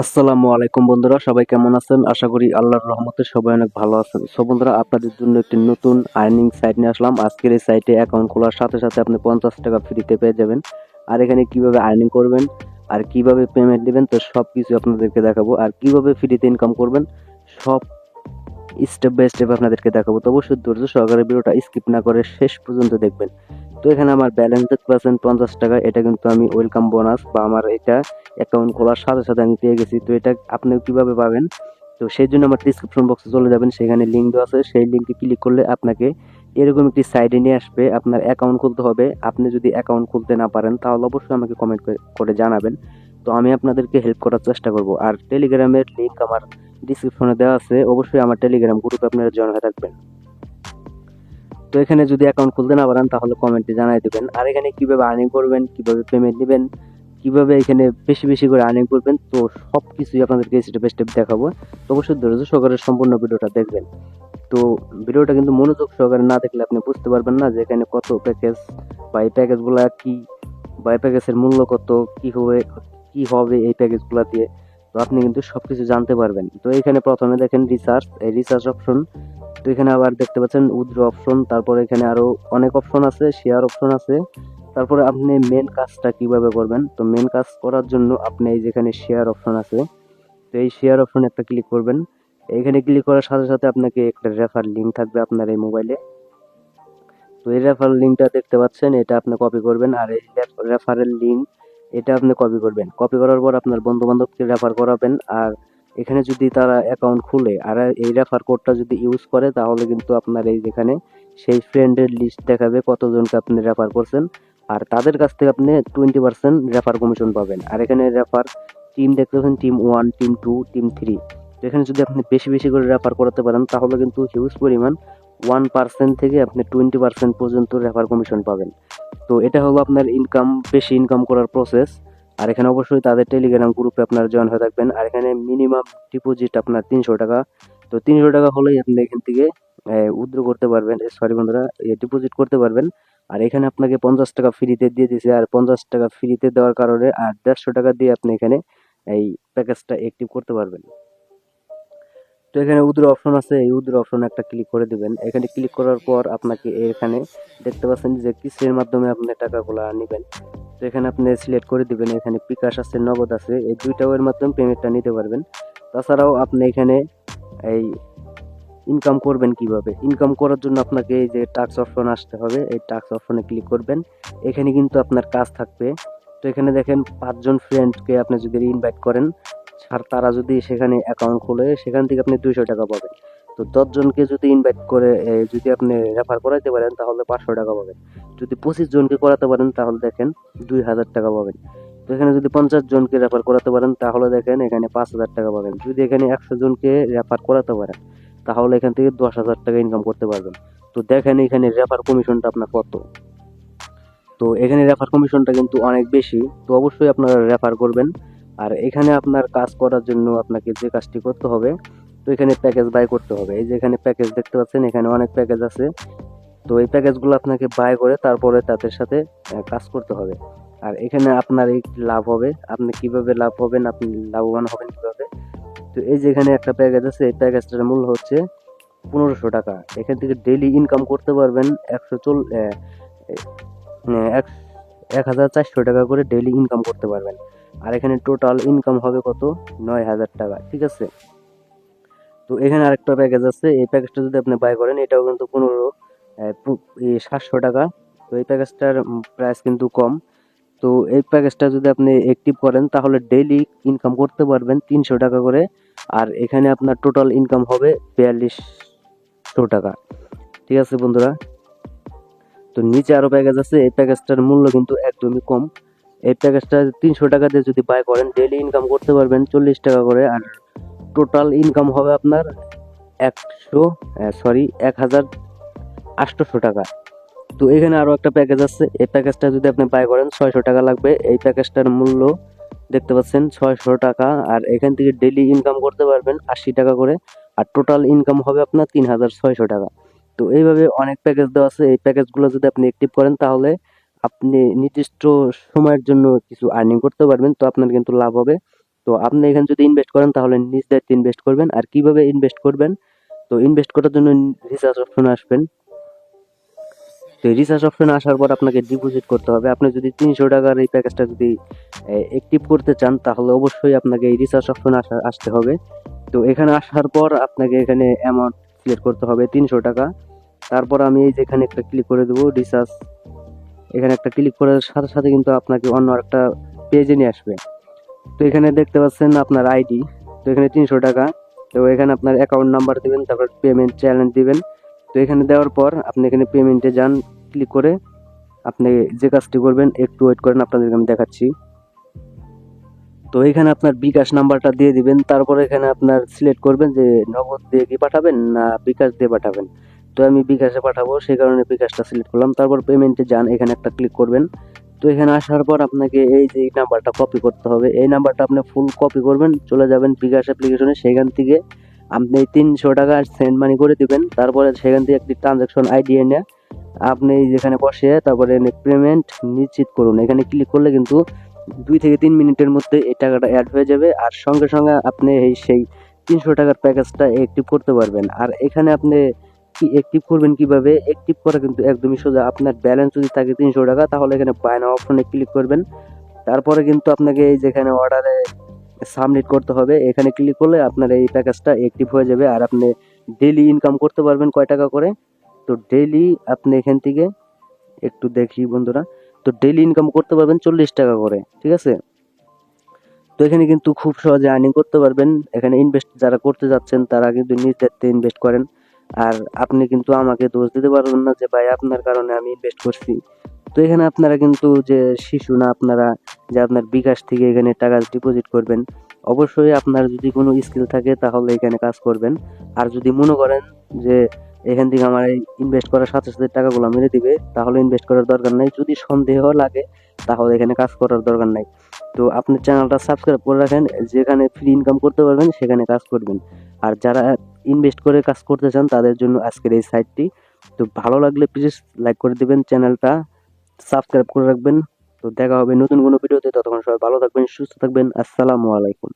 আসসালামু আলাইকুম বন্ধুরা, সবাই কেমন আছেন? আশা করি আল্লাহর রহমতে সবাই অনেক ভালো আছেন। সো বন্ধুরা, আপনাদের জন্য একটি নতুন আর্নিং সাইট নিয়ে আসলাম। আজকের এই সাইটে অ্যাকাউন্ট খোলার সাথে সাথে আপনি 50 টাকা ফ্রিতে পেয়ে যাবেন। আর এখানে কিভাবে আর্নিং করবেন আর কিভাবে পেমেন্ট দিবেন, তো সবকিছু আপনাদেরকে দেখাবো। আর কিভাবে ফ্রিতে ইনকাম করবেন সব স্টেপ বাই স্টেপ আপনাদেরকে দেখাবো। তো অবশ্যই ধৈর্য সহকারে ভিডিওটা স্কিপ না করে শেষ পর্যন্ত দেখবেন। তো এখানে আমার ব্যালেন্স দেখতে পাচ্ছেন 50 টাকা। এটা কিন্তু আমি ওয়েলকাম বোনাস বা আমার এটা অ্যাকাউন্ট খোলার সাথে সাথে আমি পেয়ে গেছি। তো এটা আপনি কিভাবে পাবেন, তো সেই জন্য আমার ডিসক্রিপশন বক্সে চলে যাবেন, সেখানে লিঙ্ক দেওয়া আছে। সেই লিঙ্কে ক্লিক করলে আপনাকে এরকম একটি সাইটে নিয়ে আসবে। আপনার অ্যাকাউন্ট খুলতে হবে। আপনি যদি অ্যাকাউন্ট খুলতে না পারেন তাহলে অবশ্যই আমাকে কমেন্ট করে জানাবেন। তো আমি আপনাদেরকে হেল্প করার চেষ্টা করব। আর টেলিগ্রামের লিঙ্ক আমার ডিসক্রিপশনে দেওয়া আছে, অবশ্যই আমার টেলিগ্রাম গ্রুপে আপনারা জয়েন হয়ে থাকবেন। তো এখানে যদি অ্যাকাউন্ট খুলতে না পারেন তাহলে কমেন্টে জানাই দিবেন। আর এখানে কিভাবে আর্নিং করবেন, কিভাবে পেমেন্ট দিবেন, কিভাবে এখানে বেশি বেশি করে আর্নিং করবেন, তো সবকিছুই আপনাদেরকে স্টেপ বাই স্টেপ দেখাবো। তো অবশ্যই ধৈর্য সহকারে সম্পূর্ণ ভিডিওটা দেখবেন। তো ভিডিওটা কিন্তু মনোযোগ সহকারে না দেখলে আপনি বুঝতে পারবেন না যে এখানে কত প্যাকেজ বা এই প্যাকেজগুলা কি, বা এই প্যাকেজের মূল্য কত, কি হবে এই প্যাকেজগুলা দিয়ে। তো আপনি কিন্তু সবকিছু জানতে পারবেন। তো এখানে প্রথমে দেখেন রিসার্চ, এই রিসার্চ অপশন। তো এখানে আবার দেখতে পাচ্ছেন উইথড্র অপশন, তারপরে এখানে আরো অনেক অপশন আছে, শেয়ার অপশন আছে। তারপরে আপনি মেন কাজটা কিভাবে করবেন, তো মেন কাজ করার জন্য আপনি এই যেখানে শেয়ার অপশন আছে, তো এই শেয়ার অপশনে একটা ক্লিক করবেন। এখানে ক্লিক করার সাথে সাথে আপনাকে একটা রেফার লিঙ্ক থাকবে আপনার এই মোবাইলে। তো এই রেফার লিঙ্কটা দেখতে পাচ্ছেন, এটা আপনি কপি করবেন। আর এই রেফারেল লিঙ্ক এটা আপনি কপি করবেন। কপি করার পর আপনার বন্ধু বান্ধবকে রেফার করাবেন। আর এখানে যদি তারা অ্যাকাউন্ট খুলে আর এই রেফার কোডটা যদি ইউজ করে তাহলে কিন্তু আপনার এই যেখানে সেই ফ্রেন্ডের লিস্ট দেখাবে কতজনকে আপনি রেফার করছেন। আর তাদের কাছ থেকে আপনি 20% রেফার কমিশন পাবেন। আর এখানে রেফার টিম দেখতে পাচ্ছেন, টিম 1, টিম 2, টিম 3। তো এখানে যদি আপনি বেশি বেশি করে রেফার করাতে পারেন তাহলে কিন্তু হিউজ পরিমাণ 1% থেকে আপনি 20% পর্যন্ত রেফার কমিশন পাবেন। তো এটা হলো আপনার ইনকাম, বেশি ইনকাম করার প্রসেস। আর এখানে অবশ্যই তাদের টেলিগ্রাম গ্রুপে আপনার জয়েন হয়ে থাকবেন। আর এখানে মিনিমাম ডিপোজিট আপনার 300 টাকা। তো 300 টাকা হলেই আপনি এখান থেকে উইথড্র করতে পারবেন, সরি বন্ধুরা, ডিপোজিট করতে পারবেন। আর এখানে আপনাকে 50 টাকা ফ্রিতে দিয়ে দিয়েছে। আর 50 টাকা ফ্রিতে দেওয়ার কারণে আর 150 টাকা দিয়ে আপনি এখানে এই প্যাকেজটা অ্যাক্টিভ করতে পারবেন। তো এখানে উইথড্র অপশন আছে, এই উইথড্র অপশনে একটা ক্লিক করে দিবেন। এখানে ক্লিক করার পর আপনাকে এখানে দেখতে পাচ্ছেন যে কিসের মাধ্যমে আপনি টাকাগুলো নেবেন। তো এখানে আপনি সিলেক্ট করে দিবেন। এখানে বিকাশ আছে, নগদ আছে, এই দুইটা ওয়ের মাধ্যমে পেমেন্টটা নিতে পারবেন। তাছাড়াও আপনি এখানে এই ইনকাম করবেন কিভাবে, ইনকাম করার জন্য আপনাকে এই যে টাস্ক অপশন আসতে হবে, এই টাস্ক অপশনে ক্লিক করবেন। এখানে কিন্তু আপনার কাজ থাকবে। তো এখানে দেখেন 5 জন ফ্রেন্ডকে আপনি যদি ইনভাইট করেন আর তারা যদি সেখানে অ্যাকাউন্ট খোলে সেখান থেকে আপনি 200 টাকা পাবেন। তো 10 জনকে যদি ইনভাইট করে যদি আপনি রেফার করাইতে পারেন তাহলে 500 টাকা পাবেন। যদি 25 জনকে করাতে পারেন তাহলে দেখেন 2000 টাকা পাবেন। তো এখানে যদি 50 জনকে রেফার করাতে পারেন তাহলে দেখেন এখানে 5000 টাকা পাবেন। যদি এখানে 100 জনকে রেফার করাতে পারেন তাহলে এখান থেকে 10,000 টাকা ইনকাম করতে পারবেন। তো দেখেন এখানে রেফার কমিশনটা আপনার কত। তো এখানে রেফার কমিশনটা কিন্তু অনেক বেশি। তো অবশ্যই আপনারা রেফার করবেন। আর এখানে আপনার কাজ করার জন্য আপনাকে যে কাজটি করতে হবে, তো এখানে প্যাকেজ বাই করতে হবে। এই যে এখানে প্যাকেজ দেখতে পাচ্ছেন, এখানে অনেক প্যাকেজ আছে। তো এই প্যাকেজগুলো আপনাকে বাই করে তারপরে তাদের সাথে কাজ করতে হবে। আর এখানে আপনার এই লাভ হবে, আপনি কিভাবে লাভ হবেন, আপনি লাভবান হবেন কিভাবে। তো এই যে এখানে একটা প্যাকেজ আছে, এই প্যাকেজটার মূল্য হচ্ছে 1500 টাকা। এখান থেকে ডেইলি ইনকাম করতে পারবেন 1400 টাকা করে ডেইলি ইনকাম করতে পারবেন। আর এখানে টোটাল ইনকাম হবে কত, 9000 টাকা, ঠিক আছে। তো এখানে আরেকটা প্যাকেজ আছে, এই প্যাকেজটা যদি আপনি বাই করেন এটাও কিন্তু 700 টাকা। তো এই প্যাকেজটার প্রাইস কিন্তু কম। তো এই প্যাকেজটা যদি আপনি অ্যাক্টিভ করেন তাহলে ডেইলি ইনকাম করতে পারবেন 300 টাকা করে। আর এখানে আপনার টোটাল ইনকাম হবে 4200 টাকা, ঠিক আছে বন্ধুরা। তো নিচে আরো প্যাকেজ আছে, এই প্যাকেজটার মূল্য কিন্তু একদমই কম। এই প্যাকেজটা 300 টাকা দিয়ে যদি বাই করেন ডেইলি ইনকাম করতে পারবেন 40 টাকা করে। আর টোটাল ইনকাম হবে আপনার 1800 টাকা। তো এখানে আরো একটা প্যাকেজ আছে, এই প্যাকেজটা যদি আপনি বাই করেন 600 টাকা লাগবে। এই প্যাকেজটার মূল্য দেখতে পাচ্ছেন 600 টাকা। আর এখান থেকে ডেইলি ইনকাম করতে পারবেন 80 টাকা করে। আর টোটাল ইনকাম হবে আপনার 3600 টাকা। তো এইভাবে অনেক প্যাকেজ দেওয়া আছে, এই প্যাকেজগুলো যদি আপনি অ্যাক্টিভ করেন তাহলে আপনি নির্দিষ্ট সময়ের জন্য কিছু আর্নিং করতে পারবেন। তো আপনার কিন্তু লাভ হবে। তো আপনি এখানে যদি ইনভেস্ট করেন তাহলে নিজ দায়িত্বে ইনভেস্ট করবেন। আর কিভাবে ইনভেস্ট করবেন, তো ইনভেস্ট করার জন্য রিসার্চ অপশনে আসবেন। তো রিসার্চ অপশনে আসার পর আপনাকে ডিপোজিট করতে হবে। আপনি যদি 300 টাকার এই প্যাকেজটা যদি অ্যাক্টিভ করতে চান তাহলে অবশ্যই আপনাকে এই রিসার্চ অপশনে আসতে হবে। তো এখানে আসার পর আপনাকে এখানে অ্যামাউন্ট সিলেক্ট করতে হবে 300 টাকা। তারপর আমি এই যে এখানে একটা ক্লিক করে দেবো রিসার্চ, এখানে একটা ক্লিক করার সাথে সাথে কিন্তু আপনাকে অন্য একটা পেজে নিয়ে আসবে। তো এখানে দেখতে পাচ্ছেন আপনার আইডি, তো এখানে 300 টাকা। তো এখানে আপনার অ্যাকাউন্ট নাম্বার দিবেন, তারপর পেমেন্ট চ্যালেঞ্জ দিবেন। তো এখানে দেওয়ার পর আপনি এখানে পেমেন্টে যান, ক্লিক করে আপনি যে কাজটি করবেন একটু ওয়েট করেন, আপনাদেরকে আমি দেখাচ্ছি। তো এখানে আপনার বিকাশ নাম্বারটা দিয়ে দিবেন, তারপর এখানে আপনার সিলেক্ট করবেন যে নগদ দিয়ে কি পাঠাবেন না বিকাশ দিয়ে পাঠাবেন। তো আমি বিকাশে পাঠাবো, সেই কারণে বিকাশটা সিলেক্ট করলাম। তারপর পেমেন্টে যান, এখানে একটা ক্লিক করবেন। তো এখানে আসার পর আপনাকে এই যে নাম্বারটা কপি করতে হবে, এই নাম্বারটা আপনি ফুল কপি করবেন, চলে যাবেন বিকাশ অ্যাপ্লিকেশনে, সেখান থেকে আপনি 300 টাকা সেন্ড মানি করে দিবেন। তারপরে সেখান থেকে একটি ট্রানজাকশন আইডি এনে আপনি যেখানে বসে তারপরে পেমেন্ট নিশ্চিত করুন, এখানে ক্লিক করলে কিন্তু 2 থেকে 3 মিনিটের মধ্যে এই টাকাটা অ্যাড হয়ে যাবে। আর সঙ্গে সঙ্গে আপনি সেই 300 টাকার প্যাকেজটা অ্যাক্টিভ করতে পারবেন। আর এখানে আপনি কি অ্যাক্টিভ করবেন কিভাবে, অ্যাক্টিভ করা কিন্তু একদমই সোজা। আপনার ব্যালেন্স যদি থাকে 300 টাকা তাহলে এখানে বাই নাও অপশনে ক্লিক করবেন। তারপরে কিন্তু আপনাকে এই যেখানে অর্ডারে সাবমিট করতে হবে, এখানে ক্লিক করলে আপনার এই প্যাকেজটা অ্যাক্টিভ হয়ে যাবে। আর আপনি ডেইলি ইনকাম করতে পারবেন কয় টাকা করে। তো ডেইলি আপনি এখান থেকে একটু দেখি বন্ধুরা, তো ডেইলি ইনকাম করতে পারবেন 40 টাকা করে, ঠিক আছে। তো এখানে কিন্তু খুব সহজে আর্নিং করতে পারবেন। এখানে ইনভেস্ট যারা করতে যাচ্ছেন তারা কিন্তু নিজ দায়িত্বে ইনভেস্ট করেন। আর আপনি কিন্তু আমাকে দোষ দিতে পারবেন না যে ভাই আপনার কারণে আমি ইনভেস্ট করছি। তো এখানে আপনারা কিন্তু যে শিশু না, আপনারা যে আপনার বিকাশ থেকে এখানে টাকা ডিপোজিট করবেন। অবশ্যই আপনার যদি কোনো স্কিল থাকে তাহলে এখানে কাজ করবেন। আর যদি মনে করেন যে এখান থেকে আমার ইনভেস্ট করার সাথে সাথে টাকাগুলো মেরে দিবে তাহলে ইনভেস্ট করার দরকার নাই। যদি সন্দেহ লাগে তাহলে এখানে কাজ করার দরকার নাই। তো আপনি চ্যানেলটা সাবস্ক্রাইব করে রাখেন, যেখানে ফ্রি ইনকাম করতে পারবেন সেখানে কাজ করবেন। আর যারা ইনভেস্ট করে কাজ করতে চান তাদের জন্য আজকের এই সাইটটি। তো ভালো লাগলে প্লিজ লাইক করে দিবেন, চ্যানেলটা সাবস্ক্রাইব করে রাখবেন। তো দেখা হবে নতুন কোনো ভিডিওতে, ততক্ষণ সবাই ভালো থাকবেন, সুস্থ থাকবেন। আসসালামু আলাইকুম।